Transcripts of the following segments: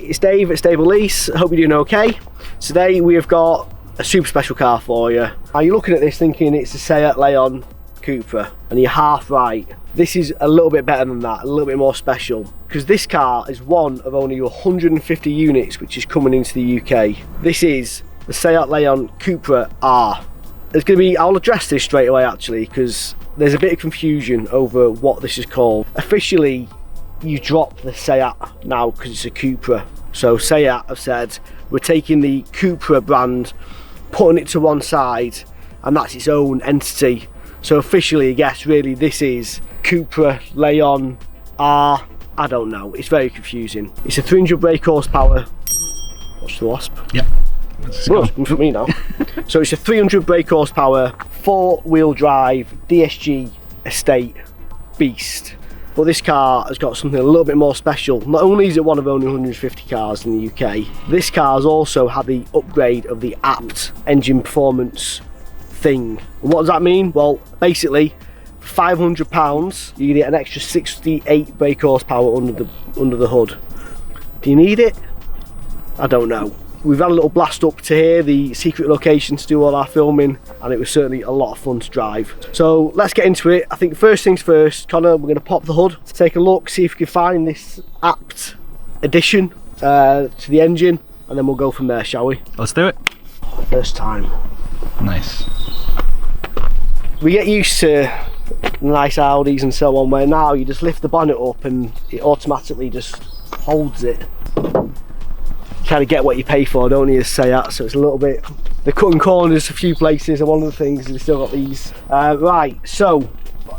it's Dave at Stable Lease. Hope you're doing okay. Today we have got a super special car for you. Now you're looking at this thinking it's a Seat Leon CUPRA, and you're half right. This is a little bit better than that, a little bit more special, because this car is one of only 150 units which is coming into the UK. This is the Seat Leon CUPRA R. There's going to be, I'll address this straight away actually, because there's a bit of confusion over what this is called. Officially, you drop the Seat now because it's a CUPRA. So Seat have said, we're taking the CUPRA brand, putting it to one side, and that's its own entity. So officially, I guess, really, this is CUPRA Leon R. I don't know, it's very confusing. It's a 300 brake horsepower. Watch the wasp. Yep. Well, for me now. So it's a 300 brake horsepower, 4-wheel drive, DSG estate beast. But this car has got something a little bit more special. Not only is it one of only 150 cars in the UK, this car has also had the upgrade of the ABT engine performance thing. And what does that mean? Well, basically, for £500, you get an extra 68 brake horsepower under the hood. Do you need it? I don't know. We've had a little blast up to here, the secret location to do all our filming, and it was certainly a lot of fun to drive. So let's get into it. I think first things first, Connor, we're going to pop the hood, take a look, see if we can find this ABT addition to the engine, and then we'll go from there, shall we? Let's do it. First time. Nice. We get used to nice Audis and so on, where now you just lift the bonnet up and it automatically just holds it. Kind of get what you pay for, don't you, say that? So it's a little bit, they're cutting corners a few places, and one of the things we've still got these. Right, so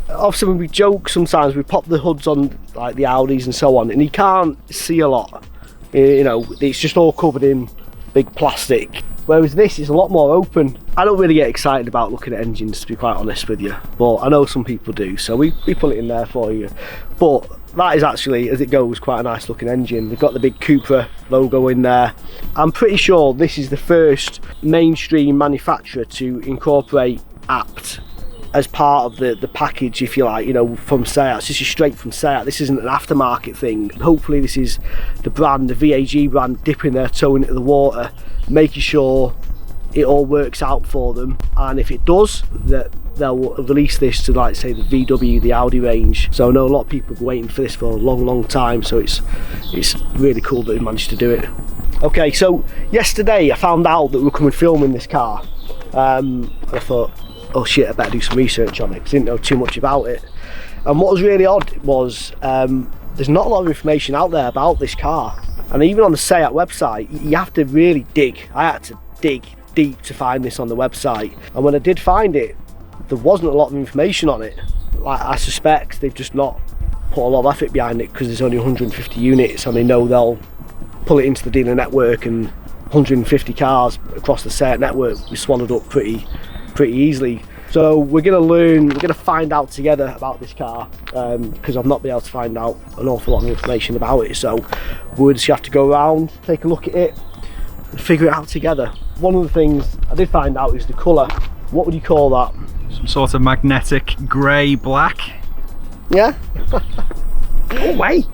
obviously when we joke sometimes, we pop the hoods on like the Audis and so on, and you can't see a lot. You know, it's just all covered in big plastic. Whereas this is a lot more open. I don't really get excited about looking at engines, to be quite honest with you, but I know some people do, so we put it in there for you. But that is actually, as it goes, quite a nice looking engine. They've got the big CUPRA logo in there. I'm pretty sure this is the first mainstream manufacturer to incorporate ABT as part of the package, if you like, you know, from Seat. This is straight from Seat. This isn't an aftermarket thing. Hopefully this is the brand, the VAG brand, dipping their toe into the water, making sure it all works out for them, and if it does, that they'll release this to, like, say, the VW, the Audi range. So I know a lot of people have been waiting for this for a long time, so it's really cool that they managed to do it. Okay, so yesterday I found out that we were coming filming this car. I thought, oh shit, I better do some research on it, because I didn't know too much about it. And what was really odd was there's not a lot of information out there about this car, and even on the Seat website you have to really dig. I had to dig deep to find this on the website, and when I did find it, there wasn't a lot of information on it. Like, I suspect they've just not put a lot of effort behind it because there's only 150 units, and they know they'll pull it into the dealer network, and 150 cars across the Seat network will be swallowed up pretty easily. So we're going to learn, we're going to find out together about this car, because I've not been able to find out an awful lot of information about it. So we'll just have to go around, take a look at it, and figure it out together. One of the things I did find out is the colour. What would you call that? Some sort of magnetic grey black. Yeah? Oh wait!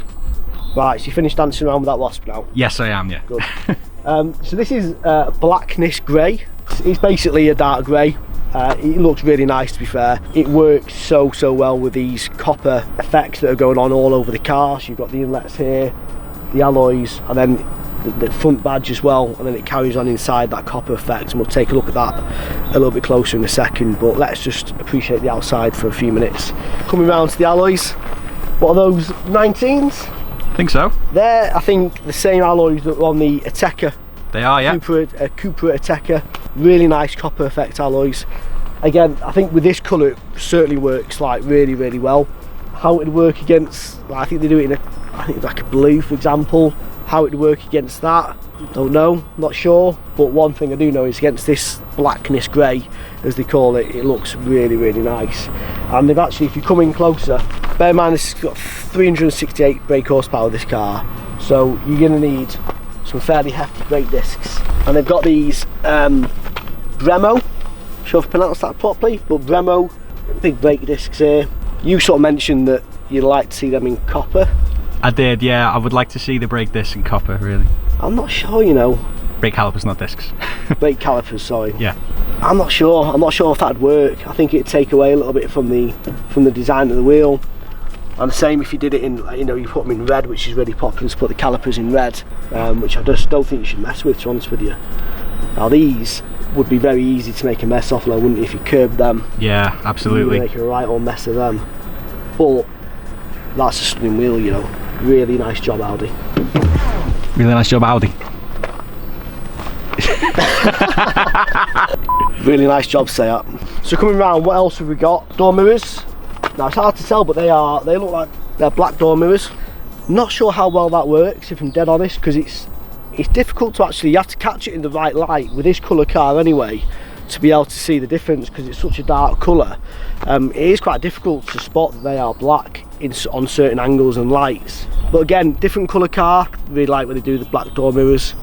Right, so you finished dancing around with that wasp now? Yes, I am, yeah. Good. So this is blackness grey. It's basically a dark grey. It looks really nice, to be fair. It works so well with these copper effects that are going on all over the car. So you've got the inlets here, the alloys, and then the front badge as well, and then it carries on inside that copper effect, and we'll take a look at that a little bit closer in a second. But let's just appreciate the outside for a few minutes. Coming round to the alloys, what are those, 19s? I think so. They're, I think, the same alloys that were on the Ateca. They are, yeah. CUPRA Ateca. Really nice copper effect alloys. Again, I think with this colour it certainly works like really well. How it would work against, I think they do it in I think like a blue, for example. How it would work against that, don't know, not sure. But one thing I do know is against this blackness grey, as they call it, it looks really nice. And they've actually, if you come in closer, bear in mind this has got 368 brake horsepower, this car, so you're going to need some fairly hefty brake discs. And they've got these Brembo, I'm sure if I pronounced that properly, but Brembo big brake discs here. You sort of mentioned that you'd like to see them in copper. I did, yeah. I would like to see the brake disc in copper, really. I'm not sure, you know. Brake calipers, not discs. Brake calipers, sorry. Yeah. I'm not sure if that'd work. I think it'd take away a little bit from the design of the wheel. And the same if you did it in, you know, you put them in red, which is really popular to put the calipers in red, which I just don't think you should mess with, to be honest with you. Now these would be very easy to make a mess of, though, wouldn't it, if you curbed them? Yeah, absolutely. You'd make a right old mess of them. But that's a stunning wheel, you know. Really nice job, Audi. Really nice job, Audi. Really nice job, Seat. So coming round, what else have we got? Door mirrors. Now it's hard to tell, but they look like they're black door mirrors. Not sure how well that works, if I'm dead honest, because it's difficult to actually, you have to catch it in the right light with this colour car anyway to be able to see the difference, because it's such a dark colour. It is quite difficult to spot that they are black on certain angles and lights. But again, different colour car, really like when they do the black door mirrors.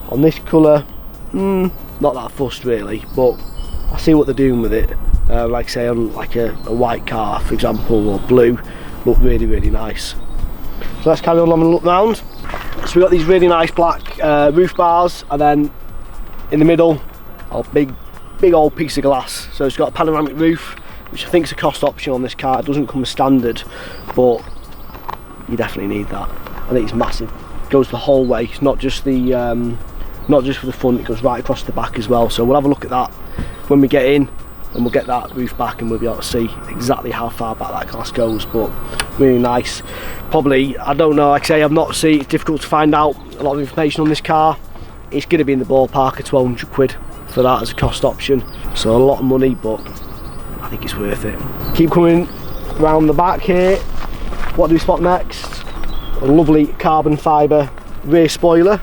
On this colour, not that fussed really, but I see what they're doing with it. Like say on like a white car, for example, or blue, look really, really nice. So let's carry on having a look round. So we've got these really nice black roof bars, and then in the middle, a big old piece of glass. So it's got a panoramic roof, which I think is a cost option on this car. It doesn't come as standard, but you definitely need that. I think it's massive. It goes the whole way. It's not just the not just for the front, it goes right across the back as well. So we'll have a look at that when we get in, and we'll get that roof back, and we'll be able to see exactly how far back that glass goes. But really nice. Probably, I don't know, like I say, I've not seen, it's difficult to find out a lot of information on this car. It's going to be in the ballpark of 1200 quid for that as a cost option. So a lot of money, but I think it's worth it. Keep coming around the back here. What do we spot next? A lovely carbon fibre rear spoiler.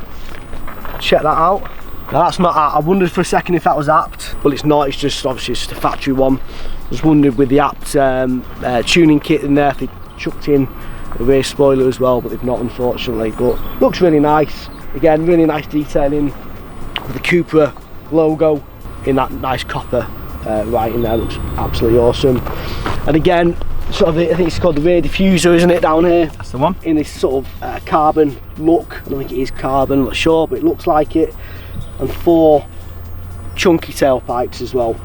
Check that out. Now that's not, I wondered for a second if that was apt, but it's not. It's just obviously just a factory one. I just wondered with the apt tuning kit in there if they chucked in a rear spoiler as well, but they've not, unfortunately. But looks really nice. Again, really nice detailing with the CUPRA logo in that nice copper writing there. Looks absolutely awesome. And again, sort of, I think it's called the rear diffuser, isn't it, down here? That's the one. In this sort of carbon look. I don't think it is carbon, I'm not sure, but it looks like it. And 4 chunky tailpipes as well.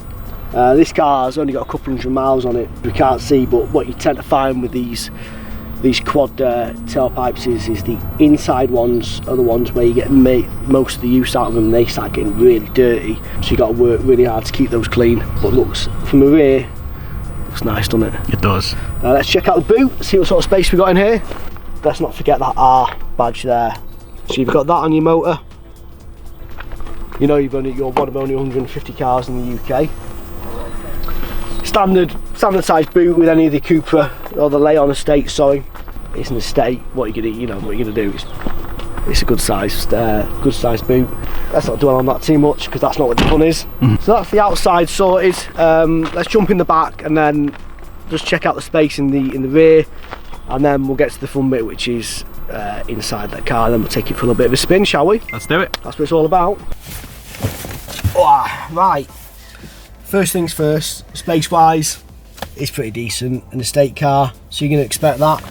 This car's only got a couple hundred miles on it, we can't see, but what you tend to find with these quad tailpipes is the inside ones are the ones where you get most of the use out of them, and they start getting really dirty, so you got to work really hard to keep those clean. But looks, from the rear, looks nice, doesn't it? It does. Let's check out the boot, see what sort of space we got in here. Let's not forget that R badge there. So you've got that on your motor. You know you're one of only 150 cars in the UK. Standard size boot with any of the CUPRA or the Leon estate. Sorry, it's an estate. What you're gonna do? It's a good size boot. Let's not dwell on that too much, because that's not what the fun is. So that's the outside sorted. Let's jump in the back and then just check out the space in the rear, and then we'll get to the fun bit, which is inside that car. Then we'll take it for a little bit of a spin, shall we? Let's do it. That's what it's all about. Oh, right. First things first, space-wise, it's pretty decent. An estate car, so you're going to expect that.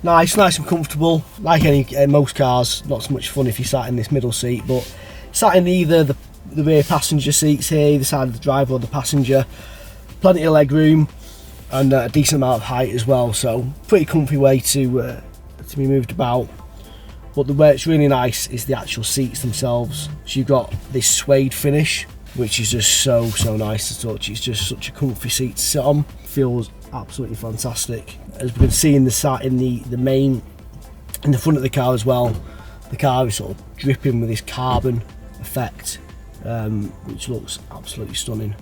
Nice and comfortable. Like most cars, not so much fun if you sat in this middle seat, but sat in either the rear passenger seats here, either side of the driver or the passenger. Plenty of leg room and a decent amount of height as well. So pretty comfy way to be moved about. But where it's really nice is the actual seats themselves. So you've got this suede finish, which is just so nice to touch. It's just such a comfy seat to sit on. Feels absolutely fantastic. As we can see in the front of the car as well, the car is sort of dripping with this carbon effect, which looks absolutely stunning.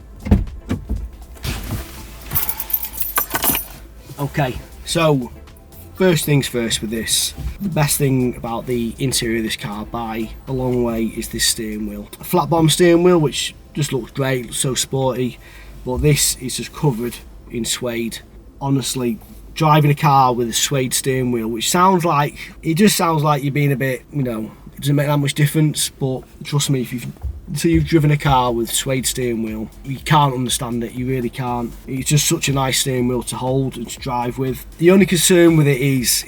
Okay, so first things first with this. The best thing about the interior of this car by a long way is this steering wheel. A flat bottom steering wheel, which just looks great, looks so sporty, but this is just covered in suede. Honestly, driving a car with a suede steering wheel, which sounds like, it just sounds like you're being a bit, it doesn't make that much difference, but trust me, until you've driven a car with suede steering wheel, you can't understand it, you really can't. It's just such a nice steering wheel to hold and to drive with. The only concern with it is,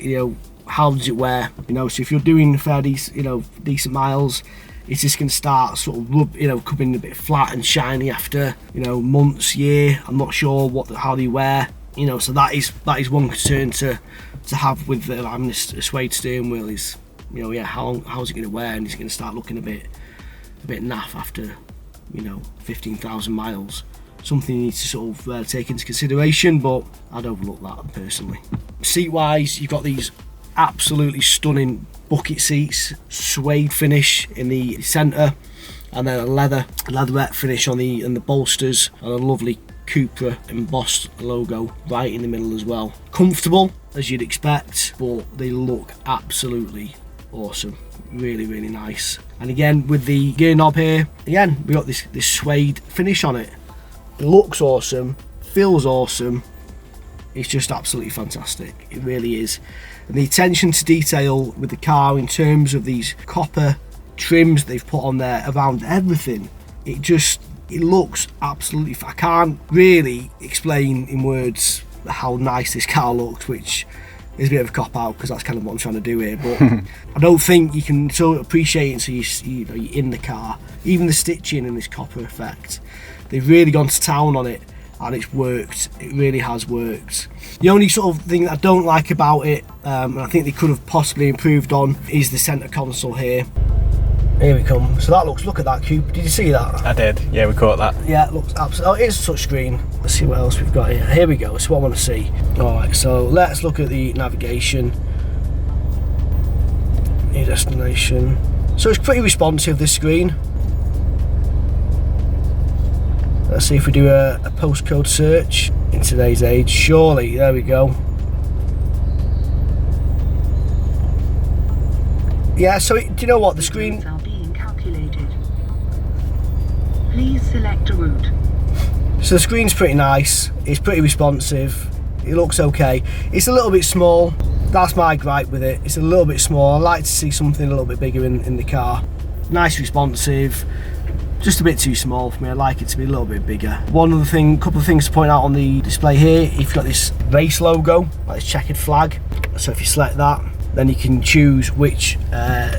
how does it wear? You know, so if you're doing fairly, you know, decent miles, it's just going to start sort of coming a bit flat and shiny after, you know, months, year. I'm not sure how they wear. You know, so that is one concern to have with having a suede steering wheel is, you know, yeah, how's it going to wear, and it's going to start looking a bit naff after, you know, 15,000 miles. Something you need to sort of take into consideration, but I'd overlook that personally. Seat wise, you've got these absolutely stunning bucket seats, suede finish in the centre, and then a leatherette finish on the bolsters, and a lovely CUPRA embossed logo right in the middle as well. Comfortable as you'd expect, but they look absolutely awesome. Really, really nice. And again, with the gear knob here, again, we got this suede finish on it. It looks awesome, feels awesome. It's just absolutely fantastic. It really is. And the attention to detail with the car in terms of these copper trims they've put on there around everything, it looks absolutely, I can't really explain in words how nice this car looks, which is a bit of a cop out because that's kind of what I'm trying to do here, but I don't think you can so appreciate it until you're in the car. Even the stitching and this copper effect, they've really gone to town on it, and it's worked. It really has worked. The only sort of thing that I don't like about it, and I think they could have possibly improved on, is the centre console here. Here we come. So that look at that coupe. Did you see that? I did. Yeah, we caught that. Yeah, it looks absolutely. Oh, it is a touch screen. Let's see what else we've got here. Here we go. It's what I want to see. All right. So let's look at the navigation. Your destination. So it's pretty responsive, this screen. Let's see if we do a postcode search in today's age. Surely, there we go. Yeah. So do you know what the screen? Please select a route. So the screen's pretty nice, it's pretty responsive, it looks okay. It's a little bit small, that's my gripe with it. It's a little bit small. I like to see something a little bit bigger in the car. Nice, responsive, just a bit too small for me. I like it to be a little bit bigger. Couple of things to point out on the display here. You've got this race logo, like this checkered flag. So if you select that, then you can choose which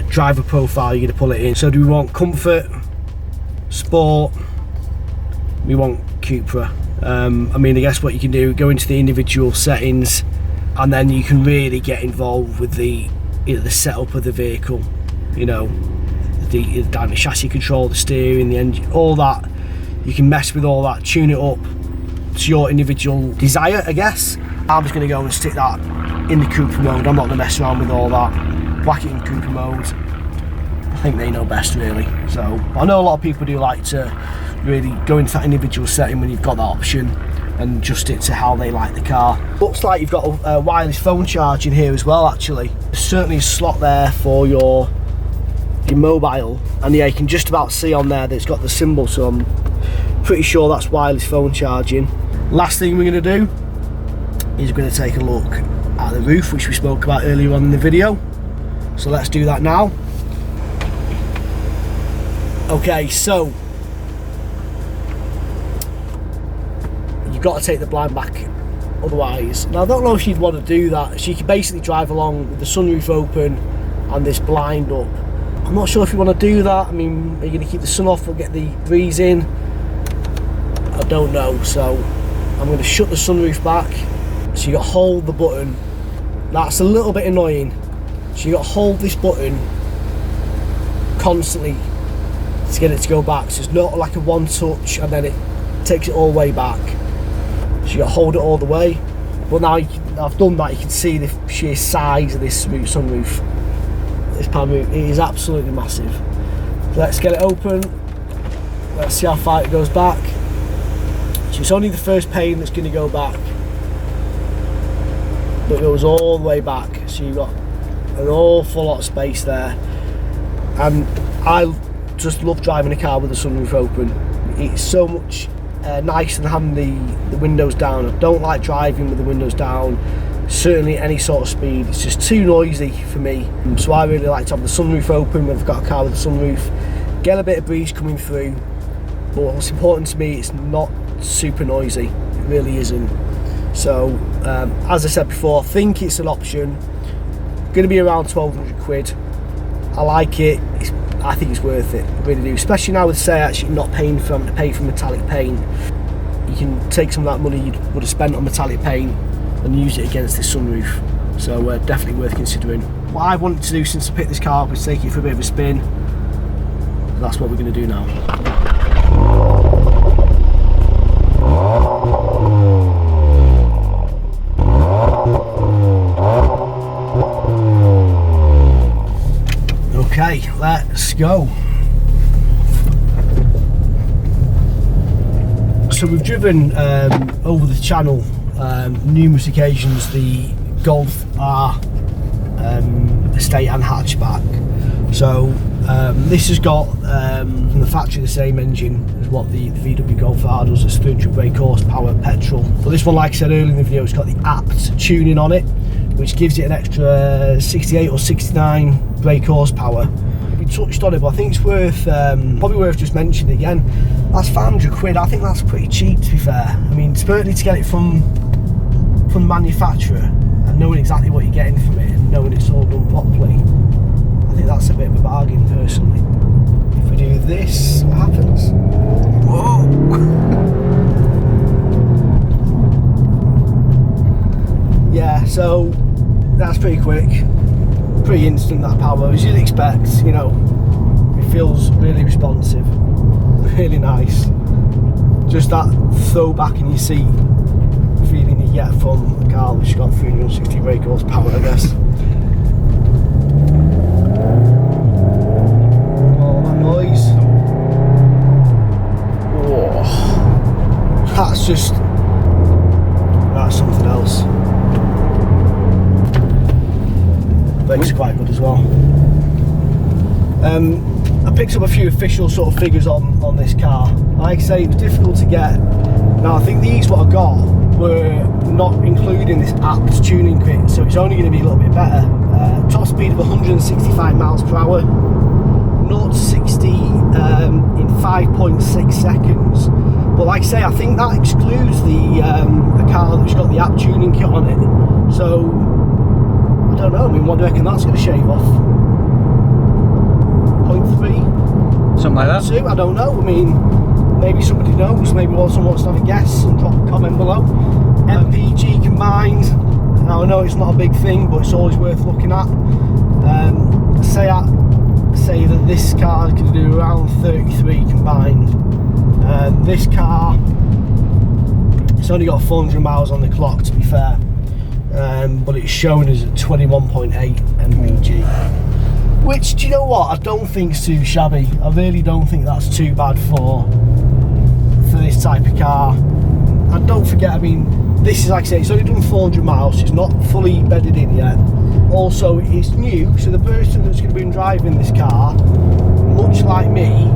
driver profile you're going to pull it in. So do we want comfort, sport, we want CUPRA. I mean, I guess what you can do, go into the individual settings, and then you can really get involved with the setup of the vehicle. You know, the dynamic chassis control, the steering, the engine, all that. You can mess with all that, tune it up to your individual desire, I guess. I'm just going to go and stick that in the CUPRA mode. I'm not going to mess around with all that. Whack it in CUPRA mode. I think they know best, really. So I know a lot of people do like to really go into that individual setting when you've got that option and adjust it to how they like the car. Looks like you've got a wireless phone charging here as well, actually. There's certainly a slot there for your mobile, and yeah, you can just about see on there that it's got the symbol, so I'm pretty sure that's wireless phone charging. Last thing we're going to do is we're going to take a look at the roof, which we spoke about earlier on in the video. So let's do that now. Okay, so you've got to take the blind back, otherwise. Now I don't know if you'd want to do that. So you can basically drive along with the sunroof open and this blind up. I'm not sure if you want to do that. I mean, are you going to keep the sun off or get the breeze in? I don't know. So I'm going to shut the sunroof back. So you got to hold the button. That's a little bit annoying. So you got to hold this button constantly to get it to go back. So it's not like a one touch and then it takes it all the way back. So you got to hold it all the way. But now I've done that, you can see the sheer size of this sunroof. This pan roof, it is absolutely massive. So let's get it open. Let's see how far it goes back. So it's only the first pane that's going to go back, but it goes all the way back. So you've got an awful lot of space there. And I just love driving a car with the sunroof open. It's so much nicer than having the windows down. I don't like driving with the windows down, certainly at any sort of speed. It's just too noisy for me. So I really like to have the sunroof open when I've got a car with a sunroof, get a bit of breeze coming through, but what's important to me, it's not super noisy. It really isn't. So as I said before, I think it's an option. Going to be around 1,200 quid. I like it. I think it's worth it. I really do. Especially now with say actually not paying for them to pay for metallic paint. You can take some of that money you would have spent on metallic paint and use it against this sunroof. So definitely worth considering. What I wanted to do since I picked this car up is take it for a bit of a spin. That's what we're going to do now. Okay, let's go. So we've driven over the channel numerous occasions the Golf R estate and hatchback. So this has got from the factory the same engine as what the VW Golf R does. It's 300 brake horsepower petrol. But this one, like I said earlier in the video, it's got the ABT tuning on it, which gives it an extra 68 or 69 brake horsepower. We touched on it, but I think it's worth probably worth just mentioning again. That's 500 quid. I think that's pretty cheap, to be fair. I mean, certainly to get it from the manufacturer and knowing exactly what you're getting from it and knowing it's all done properly, I think that's a bit of a bargain personally. If we do this, what happens? Whoa! Yeah, so that's pretty quick, pretty instant, that power, as you'd expect. You know, it feels really responsive, really nice. Just that throw back in your seat feeling you get from a car which has got 360 brake horsepower, I guess. Oh, that noise. Oh, that's something else. Brakes are quite good as well. I picked up a few official sort of figures on this car. Like I say, it was difficult to get. Now I think these what I got were not including this ABT tuning kit, so it's only going to be a little bit better. Top speed of 165 miles per hour, 0 to 60 in 5.6 seconds. But like I say, I think that excludes the car that's got the ABT tuning kit on it. So I don't know. I mean, what do you reckon that's going to shave off? 0.3? Something like that? 2? I don't know. I mean, maybe somebody knows. Maybe someone wants to have a guess and drop a comment below. MPG combined. Now I know it's not a big thing, but it's always worth looking at. Say that this car can do around 33 combined. This car, it's only got 400 miles on the clock, to be fair. But it's shown as 21.8 mpg, which, do you know what, I don't think is too shabby. I really don't think that's too bad for this type of car. And don't forget, I mean, this is, like I say, it's only done 400 miles, so it's not fully bedded in yet. Also, it's new, so the person that's going to be driving this car, much like me,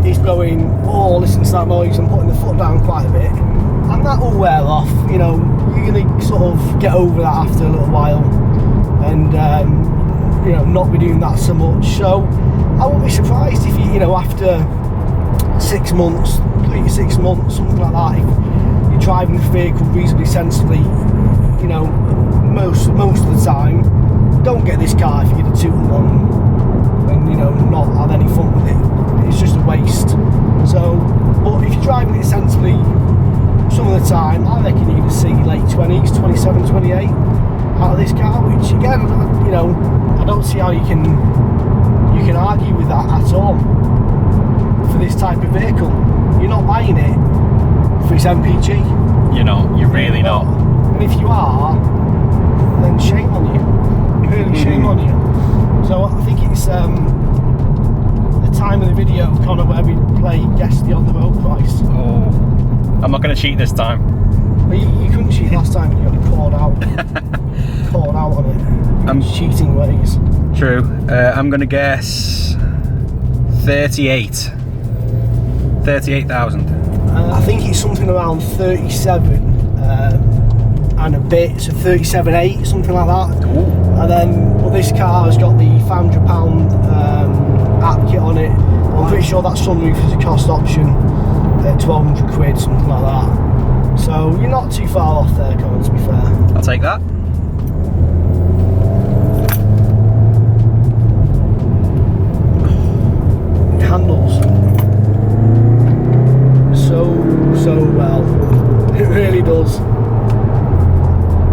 is going, oh, listen to that noise, and putting the foot down quite a bit, and that will wear off. You know, you're going to sort of get over that after a little while, and you know, not be doing that so much. So I won't be surprised if you know, after 6 months, 3 to 6 months, something like that, if you're driving the vehicle reasonably sensibly, you know, most of the time, don't get this car if you're going to toot along and, you know, not have any fun with it. It's just a waste. So, but if you're driving it sensibly, some of the time, I reckon you can see late 20s, 27, 28 out of this car, which again, you know, I don't see how you can argue with that at all for this type of vehicle. You're not buying it for its MPG. You know, you're really not. And if you are, then shame on you. Really shame on you. So I think it's the time of the video, Connor, where we play guess the on the road price. Oh, I'm not going to cheat this time. Well, you couldn't cheat last time when you got called out. Called out on it. Cheating ways. True. I'm going to guess 38,000. I think it's something around 37 and a bit, so 37.8, something like that. Ooh. And then, well, this car has got the £500 app kit on it. I'm pretty sure that sunroof is a cost option at 1,200 quid, something like that. So you're not too far off there, Colin, to be fair. I'll take that.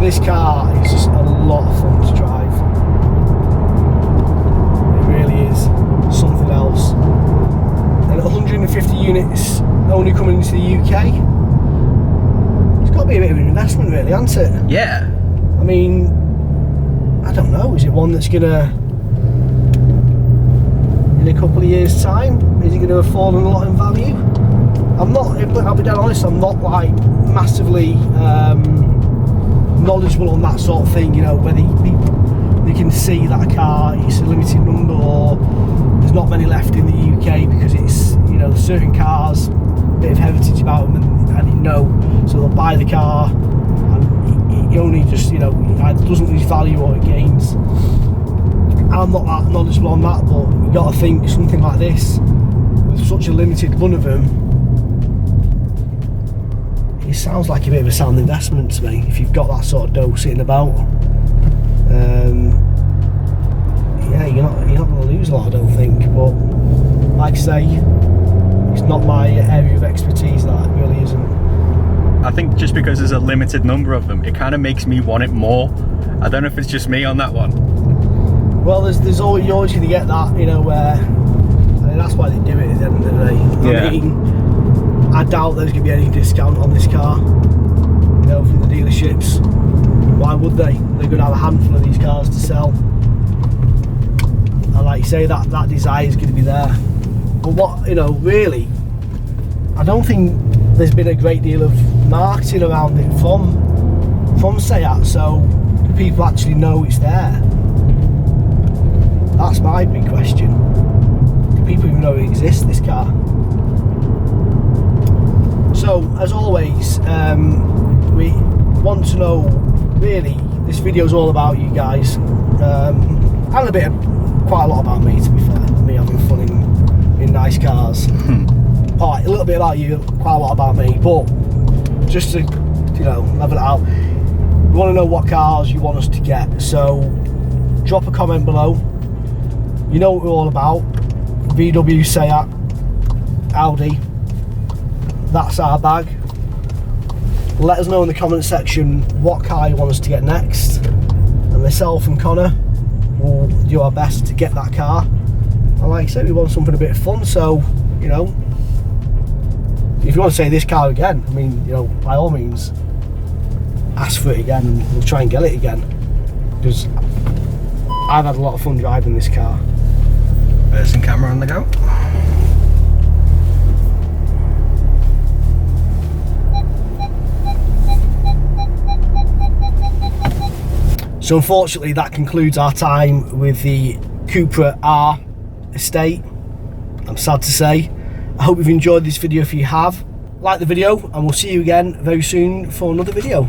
this car is just a lot of fun to drive. It really is something else. And 150 units only coming into the UK. It's got to be a bit of an investment, really, hasn't it? Yeah. I mean, I don't know. Is it one that's gonna, in a couple of years' time, is it going to have fallen a lot in value? I'm not. I'll be dead honest. I'm not like massively knowledgeable on that sort of thing. You know, whether they can see that a car is a limited number or there's not many left in the UK because it's, you know, certain cars, a bit of heritage about them, and you know, so they'll buy the car and it only just, you know, it either doesn't lose value or it gains. I'm not that knowledgeable on that, but you got to think something like this with such a limited run of them. It sounds like a bit of a sound investment to me if you've got that sort of dough sitting about. Yeah, you're not going to lose a lot, I don't think. But like I say, it's not my area of expertise. That really isn't. I think just because there's a limited number of them, it kind of makes me want it more. I don't know if it's just me on that one. Well, there's always, you're always going to get that, you know, where, I mean, that's why they do it at the end of the day. Yeah. I mean, I doubt there's going to be any discount on this car, you know, from the dealerships. Why would they? They're going to have a handful of these cars to sell. And like you say, that desire is going to be there. But what, you know, really, I don't think there's been a great deal of marketing around it from Seat, so people actually know it's there. That's my big question. Do people even know it exists, this car? So, as always, we want to know, really, this video is all about you guys, and quite a lot about me, to be fair, me having fun in nice cars. Alright, a little bit about you, quite a lot about me, but just to, you know, level it out, we want to know what cars you want us to get, so drop a comment below. You know what we're all about. VW, Seat, Audi, that's our bag. Let us know in the comment section what car you want us to get next, and myself and Connor will do our best to get that car. And like I said, we want something a bit fun, so, you know, if you want to say this car again, I mean, you know, by all means, ask for it again and we'll try and get it again, because I've had a lot of fun driving this car. Reversing camera on the go. So unfortunately that concludes our time with the CUPRA R estate. I'm sad to say. I hope you've enjoyed this video. If you have, like the video, and we'll see you again very soon for another video.